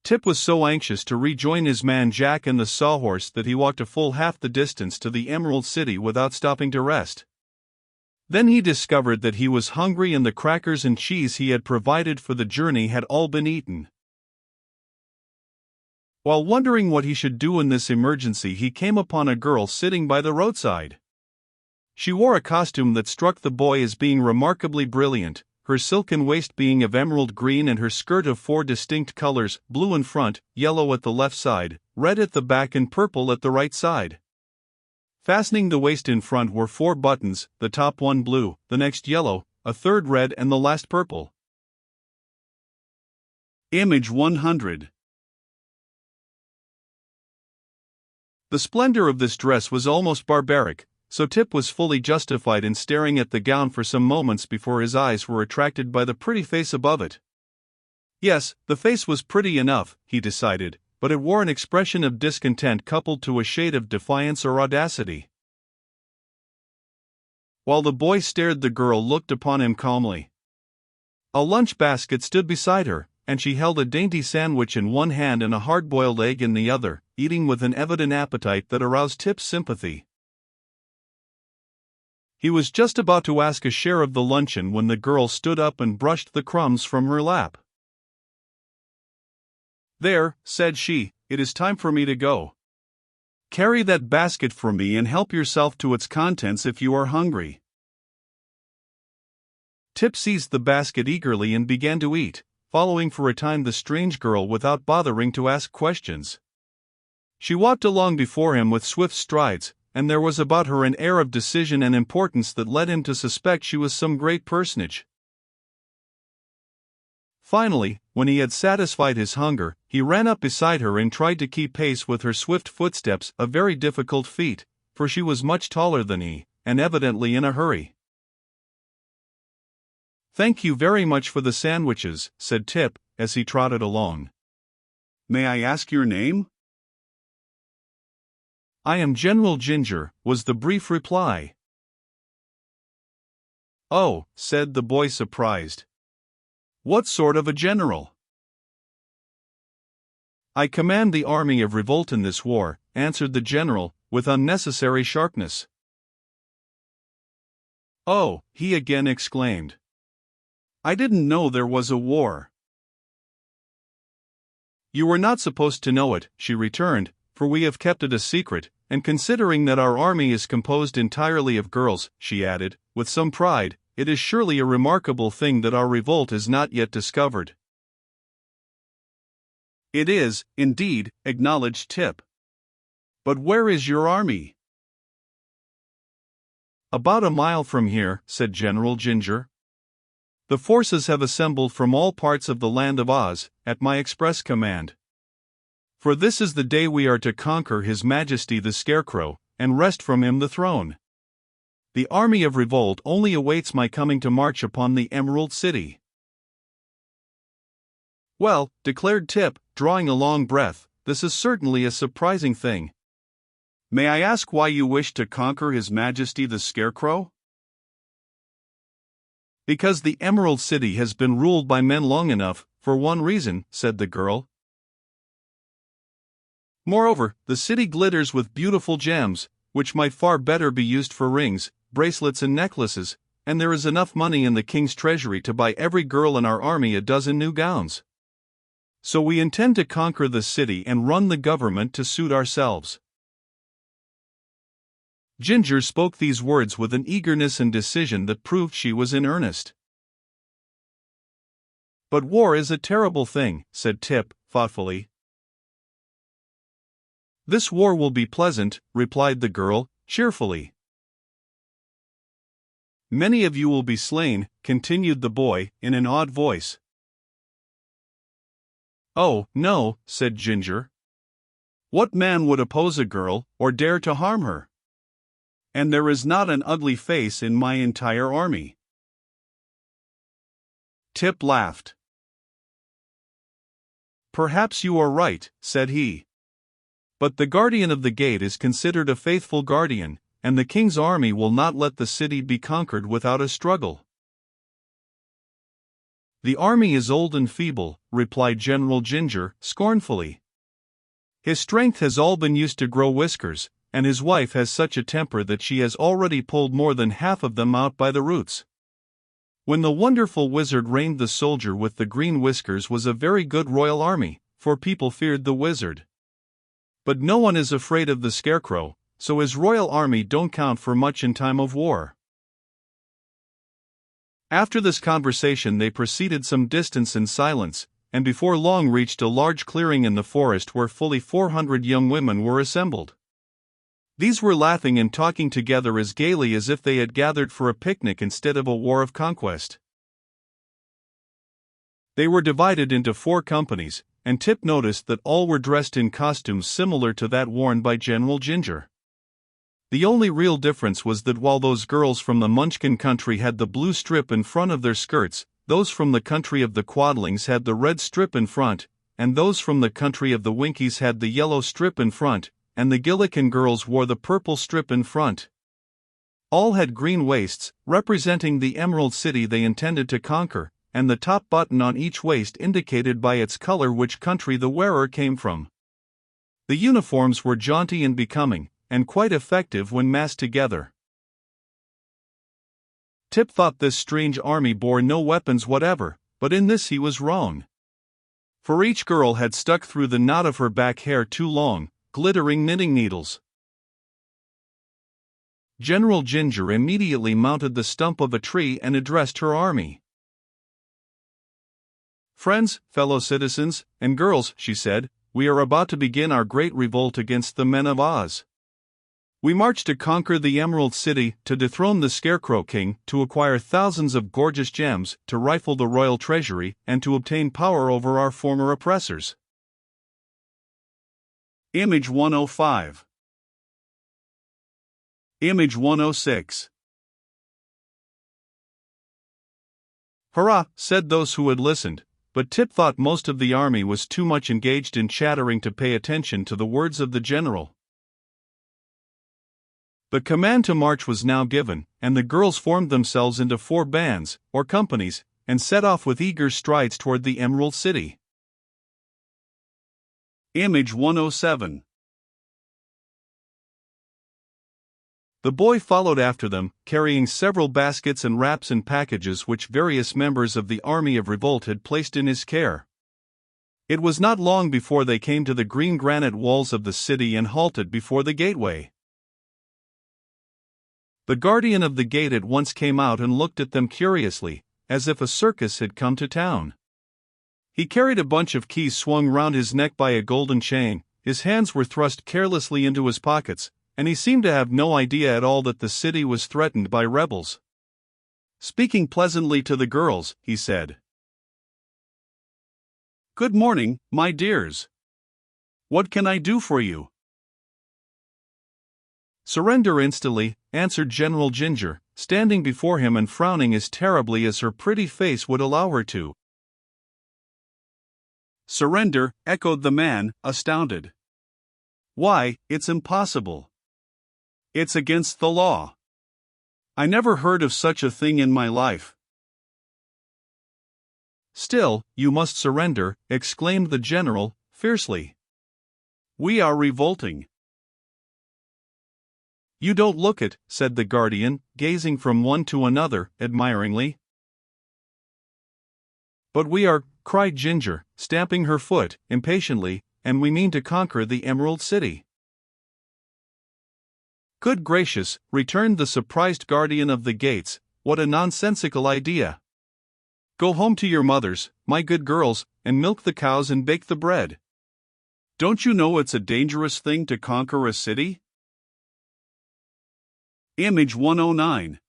Tip was so anxious to rejoin his man Jack and the Sawhorse that he walked a full half the distance to the Emerald City without stopping to rest. Then he discovered that he was hungry and the crackers and cheese he had provided for the journey had all been eaten. While wondering what he should do in this emergency, he came upon a girl sitting by the roadside. She wore a costume that struck the boy as being remarkably brilliant, her silken waist being of emerald green and her skirt of 4 distinct colors, blue in front, yellow at the left side, red at the back and purple at the right side. Fastening the waist in front were 4 buttons, the top one blue, the next yellow, a third red and the last purple. Image 100. The splendor of this dress was almost barbaric, so Tip was fully justified in staring at the gown for some moments before his eyes were attracted by the pretty face above it. Yes, the face was pretty enough, he decided, but it wore an expression of discontent coupled to a shade of defiance or audacity. While the boy stared, the girl looked upon him calmly. A lunch basket stood beside her, and she held a dainty sandwich in one hand and a hard-boiled egg in the other, eating with an evident appetite that aroused Tip's sympathy. He was just about to ask a share of the luncheon when the girl stood up and brushed the crumbs from her lap. "There," said she, "it is time for me to go. Carry that basket for me and help yourself to its contents if you are hungry." Tip seized the basket eagerly and began to eat, following for a time the strange girl without bothering to ask questions. She walked along before him with swift strides, and there was about her an air of decision and importance that led him to suspect she was some great personage. Finally, when he had satisfied his hunger, he ran up beside her and tried to keep pace with her swift footsteps, a very difficult feat, for she was much taller than he, and evidently in a hurry. "Thank you very much for the sandwiches," said Tip, as he trotted along. "May I ask your name?" "I am General Ginger," was the brief reply. "Oh," said the boy, surprised. "What sort of a general?" "I command the army of revolt in this war," answered the general, with unnecessary sharpness. "Oh," he again exclaimed. "I didn't know there was a war." "You were not supposed to know it," she returned, "for we have kept it a secret, and considering that our army is composed entirely of girls," she added, with some pride, "it is surely a remarkable thing that our revolt is not yet discovered." "It is, indeed," acknowledged Tip. "But where is your army?" "About a mile from here," said General Ginger. "The forces have assembled from all parts of the land of Oz, at my express command. For this is the day we are to conquer His Majesty the Scarecrow, and wrest from him the throne. The army of revolt only awaits my coming to march upon the Emerald City." "Well," declared Tip, drawing a long breath, "this is certainly a surprising thing. May I ask why you wish to conquer His Majesty the Scarecrow?" "Because the Emerald City has been ruled by men long enough, for one reason," said the girl. "Moreover, the city glitters with beautiful gems, which might far better be used for rings, bracelets and necklaces, and there is enough money in the king's treasury to buy every girl in our army a dozen new gowns. So we intend to conquer the city and run the government to suit ourselves." Ginger spoke these words with an eagerness and decision that proved she was in earnest. "But war is a terrible thing," said Tip, thoughtfully. "This war will be pleasant," replied the girl, cheerfully. "Many of you will be slain," continued the boy, in an odd voice. "Oh, no," said Ginger. "What man would oppose a girl, or dare to harm her? And there is not an ugly face in my entire army." Tip laughed. "Perhaps you are right," said he. "But the guardian of the gate is considered a faithful guardian, and the king's army will not let the city be conquered without a struggle." "The army is old and feeble," replied General Ginger, scornfully. "His strength has all been used to grow whiskers, and his wife has such a temper that she has already pulled more than half of them out by the roots." When the wonderful wizard reigned, the soldier with the green whiskers was a very good royal army, for people feared the wizard. But no one is afraid of the scarecrow, so his royal army don't count for much in time of war. After this conversation they proceeded some distance in silence, and before long reached a large clearing in the forest where fully 400 young women were assembled. These were laughing and talking together as gaily as if they had gathered for a picnic instead of a war of conquest. They were divided into 4 companies, and Tip noticed that all were dressed in costumes similar to that worn by General Ginger. The only real difference was that while those girls from the Munchkin country had the blue strip in front of their skirts, those from the country of the Quadlings had the red strip in front, and those from the country of the Winkies had the yellow strip in front, and the Gillikin girls wore the purple strip in front. All had green waists, representing the Emerald City they intended to conquer, and the top button on each waist indicated by its color which country the wearer came from. The uniforms were jaunty and becoming, and quite effective when massed together. Tip thought this strange army bore no weapons whatever, but in this he was wrong. For each girl had stuck through the knot of her back hair 2 long, glittering knitting needles. General Ginger immediately mounted the stump of a tree and addressed her army. "Friends, fellow citizens, and girls," she said, "we are about to begin our great revolt against the men of Oz. We march to conquer the Emerald City, to dethrone the Scarecrow King, to acquire thousands of gorgeous gems, to rifle the royal treasury, and to obtain power over our former oppressors." Image 105. Image 106. "Hurrah," said those who had listened, but Tip thought most of the army was too much engaged in chattering to pay attention to the words of the general. The command to march was now given, and the girls formed themselves into 4 bands, or companies, and set off with eager strides toward the Emerald City. Image 107. The boy followed after them, carrying several baskets and wraps and packages which various members of the army of revolt had placed in his care. It was not long before they came to the green granite walls of the city and halted before the gateway. The guardian of the gate at once came out and looked at them curiously, as if a circus had come to town. He carried a bunch of keys swung round his neck by a golden chain, his hands were thrust carelessly into his pockets, and he seemed to have no idea at all that the city was threatened by rebels. Speaking pleasantly to the girls, he said, "Good morning, my dears. What can I do for you?" "Surrender instantly," answered General Ginger, standing before him and frowning as terribly as her pretty face would allow her to. "Surrender," echoed the man, astounded. "Why, it's impossible. It's against the law. I never heard of such a thing in my life." "Still, you must surrender," exclaimed the general, fiercely. "We are revolting." "You don't look it," said the guardian, gazing from one to another, admiringly. "But we are," cried Ginger, stamping her foot, impatiently, "and we mean to conquer the Emerald City." "Good gracious," returned the surprised guardian of the gates, "what a nonsensical idea! Go home to your mothers, my good girls, and milk the cows and bake the bread. Don't you know it's a dangerous thing to conquer a city?" Image 109.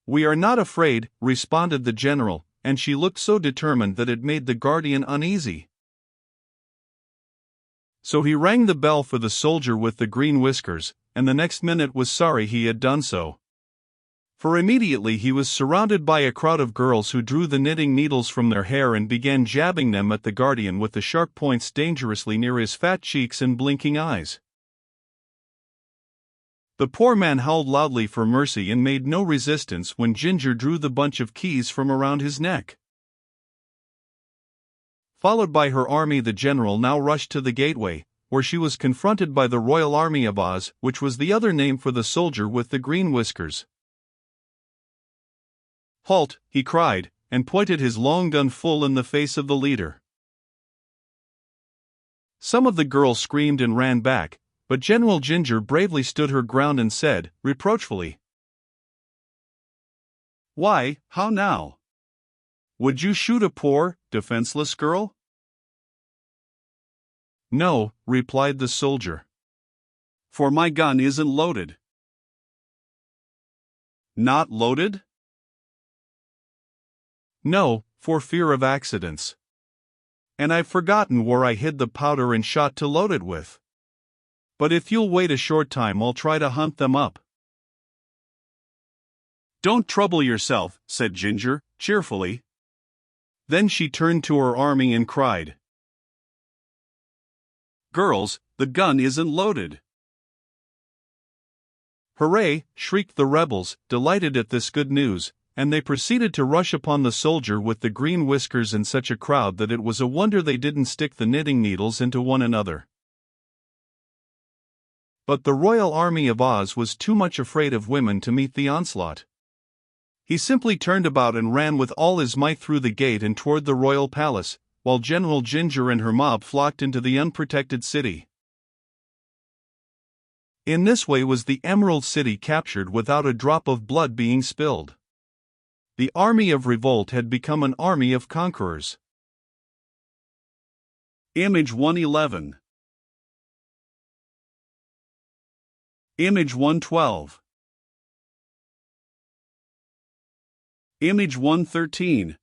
"We are not afraid," responded the general, and she looked so determined that it made the guardian uneasy. So he rang the bell for the soldier with the green whiskers, and the next minute was sorry he had done so. For immediately he was surrounded by a crowd of girls who drew the knitting needles from their hair and began jabbing them at the guardian with the sharp points dangerously near his fat cheeks and blinking eyes. The poor man howled loudly for mercy and made no resistance when Ginger drew the bunch of keys from around his neck. Followed by her army, the general now rushed to the gateway, where she was confronted by the Royal Army of Oz, which was the other name for the soldier with the green whiskers. "Halt!" he cried, and pointed his long gun full in the face of the leader. Some of the girls screamed and ran back, but General Ginger bravely stood her ground and said, reproachfully, "Why, how now? Would you shoot a poor, defenseless girl?" "No," replied the soldier, "for my gun isn't loaded." "Not loaded?" "No, for fear of accidents. And I've forgotten where I hid the powder and shot to load it with. But if you'll wait a short time, I'll try to hunt them up." "Don't trouble yourself," said Ginger, cheerfully. Then she turned to her army and cried, "Girls, the gun isn't loaded." "Hooray!" shrieked the rebels, delighted at this good news, and they proceeded to rush upon the soldier with the green whiskers in such a crowd that it was a wonder they didn't stick the knitting needles into one another. But the Royal Army of Oz was too much afraid of women to meet the onslaught. He simply turned about and ran with all his might through the gate and toward the royal palace, while General Ginger and her mob flocked into the unprotected city. In this way was the Emerald City captured without a drop of blood being spilled. The army of revolt had become an army of conquerors. Image 111. Image 112. Image 113.